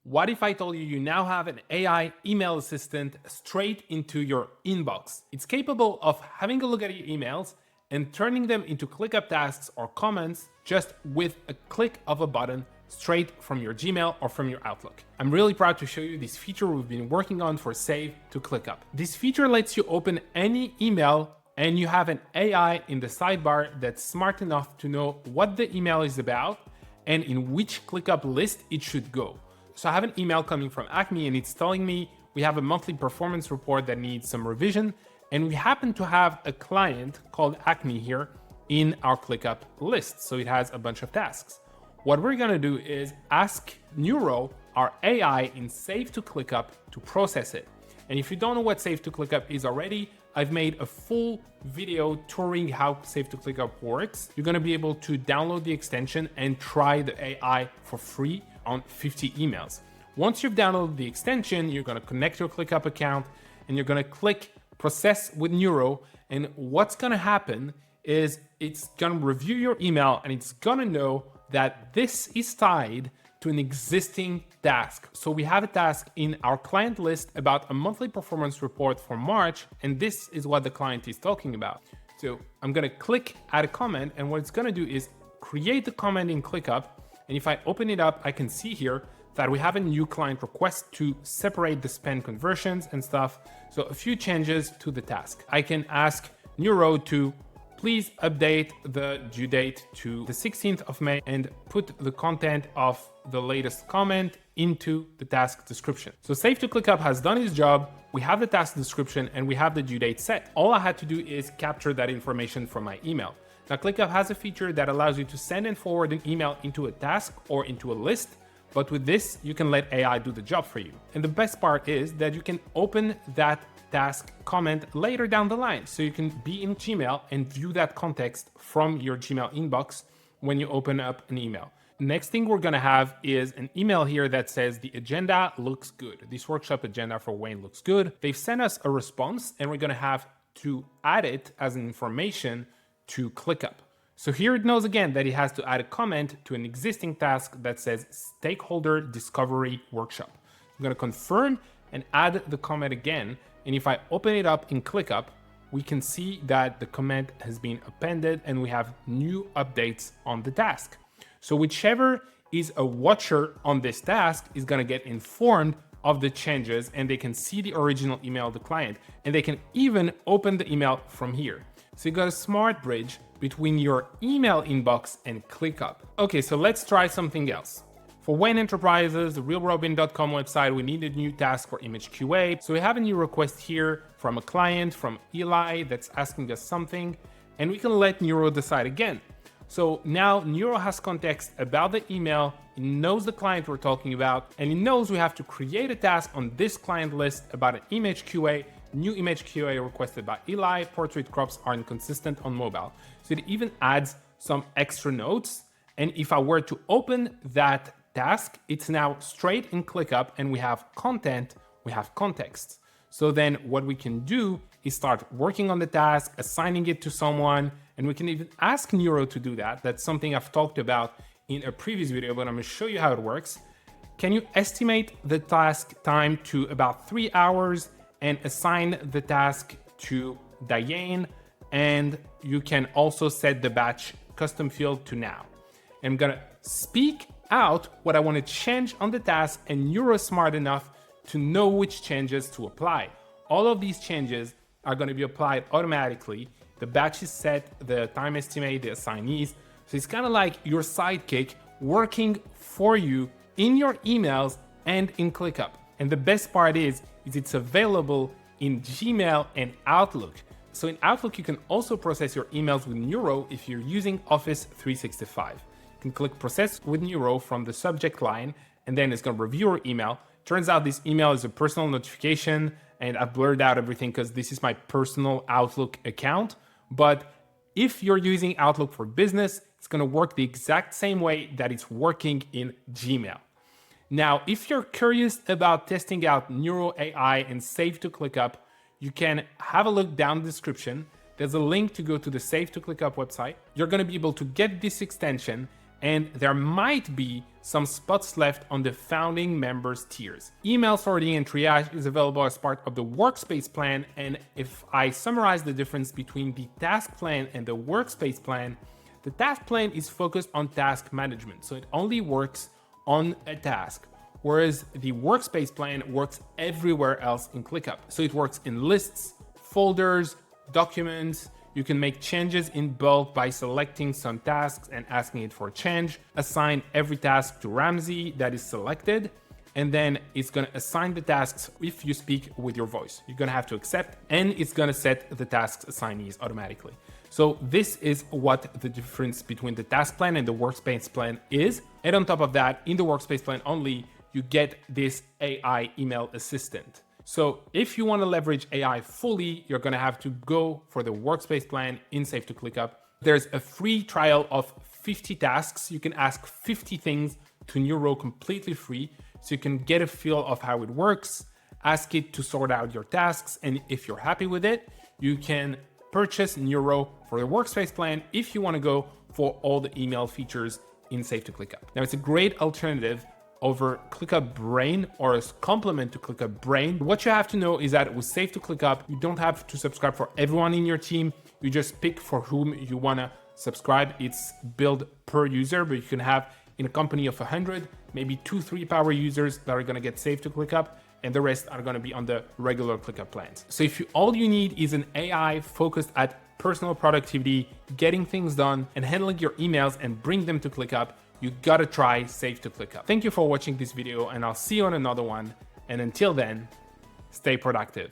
What if I told you you now have an AI email assistant straight into your inbox? It's capable of having a look at your emails and turning them into ClickUp tasks or comments just with a click of a button straight from your Gmail or from your Outlook. I'm really proud to show you this feature we've been working on for Save to ClickUp. This feature lets you open any email and you have an AI in the sidebar that's smart enough to know what the email is about and in which ClickUp list it should go. So I have an email coming from Acme and it's telling me we have a monthly performance report that needs some revision, and we happen to have a client called Acme here in our ClickUp list. So it has a bunch of tasks. What we're gonna do is ask Neuro, our AI in Save to ClickUp, to process it. And if you don't know what Save to ClickUp is already, I've made a full video touring how Save to ClickUp works. You're gonna be able to download the extension and try the AI for free on 50 emails. Once you've downloaded the extension, you're gonna connect your ClickUp account and you're gonna click Process with Neuro. And what's gonna happen is it's gonna review your email and it's gonna know that this is tied to an existing task. So we have a task in our client list about a monthly performance report for March, and this is what the client is talking about. So I'm gonna click add a comment, and what it's gonna do is create the comment in ClickUp. And if I open it up, I can see here that we have a new client request to separate the spend conversions and stuff. So a few changes to the task. I can ask Neuro to please update the due date to the 16th of May and put the content of the latest comment into the task description. So Save to ClickUp has done its job. We have the task description and we have the due date set. All I had to do is capture that information from my email. Now ClickUp has a feature that allows you to send and forward an email into a task or into a list, but with this, you can let AI do the job for you. And the best part is that you can open that task comment later down the line. So you can be in Gmail and view that context from your Gmail inbox when you open up an email. Next thing we're gonna have is an email here that says the agenda looks good. This workshop agenda for Wayne looks good. They've sent us a response and we're gonna have to add it as an information to ClickUp. So here it knows again that it has to add a comment to an existing task that says Stakeholder Discovery Workshop. I'm gonna confirm and add the comment again. And if I open it up in ClickUp, we can see that the comment has been appended and we have new updates on the task. So whichever is a watcher on this task is gonna get informed of the changes and they can see the original email of the client and they can even open the email from here. So you got a smart bridge between your email inbox and ClickUp. Okay, so let's try something else. For Wayne Enterprises, the realrobin.com website, we need a new task for image QA. So we have a new request here from a client, from Eli, that's asking us something, and we can let Neuro decide again. So now Neuro has context about the email, it knows the client we're talking about, and it knows we have to create a task on this client list about an image QA. New image QA requested by Eli, portrait crops are inconsistent on mobile. So it even adds some extra notes. And if I were to open that task, it's now straight in ClickUp and we have content, we have context. So then what we can do is start working on the task, assigning it to someone, and we can even ask Neuro to do that. That's something I've talked about in a previous video, but I'm gonna show you how it works. Can you estimate the task time to about 3 hours and assign the task to Diane? And you can also set the batch custom field to now. I'm gonna speak out what I want to change on the task, and Neuro is smart enough to know which changes to apply. All of these changes are going to be applied automatically. The batch is set, the time estimate, the assignees. So it's kind of like your sidekick working for you in your emails and in ClickUp. And the best part is it's available in Gmail and Outlook. So in Outlook, you can also process your emails with Neuro if you're using Office 365. You can click Process with Neuro from the subject line, and then it's going to review your email. Turns out this email is a personal notification, and I've blurred out everything because this is my personal Outlook account. But if you're using Outlook for business, it's going to work the exact same way that it's working in Gmail. Now, if you're curious about testing out Neuro AI and Save to ClickUp, you can have a look down the description. There's a link to go to the Save to ClickUp website. You're going to be able to get this extension and there might be some spots left on the founding members tiers. Email sorting and triage is available as part of the workspace plan, and if I summarize the difference between the task plan and the workspace plan, the task plan is focused on task management, so it only works on a task, whereas the workspace plan works everywhere else in ClickUp. So it works in lists, folders, documents. You can make changes in bulk by selecting some tasks and asking it for a change, assign every task to Ramzi that is selected, and then it's gonna assign the tasks if you speak with your voice. You're gonna have to accept, and it's gonna set the tasks assignees automatically. So this is what the difference between the task plan and the workspace plan is. And on top of that, in the workspace plan only, you get this AI email assistant. So if you want to leverage AI fully, you're going to have to go for the workspace plan in Save to ClickUp. There's a free trial of 50 tasks. You can ask 50 things to Neuro completely free, so you can get a feel of how it works, ask it to sort out your tasks, and if you're happy with it, you can purchase Neuro for the workspace plan if you want to go for all the email features in Save to ClickUp. Now, it's a great alternative over ClickUp Brain, or a complement to ClickUp Brain. What you have to know is that with Save to ClickUp, you don't have to subscribe for everyone in your team. You just pick for whom you want to subscribe. It's billed per user, but you can have in a company of 100, maybe 2-3 power users that are going to get Save to ClickUp, and the rest are going to be on the regular ClickUp plans. So if all you need is an AI focused at personal productivity, getting things done, and handling your emails and bring them to ClickUp, you gotta try Save to ClickUp. Thank you for watching this video, and I'll see you on another one. And until then, stay productive.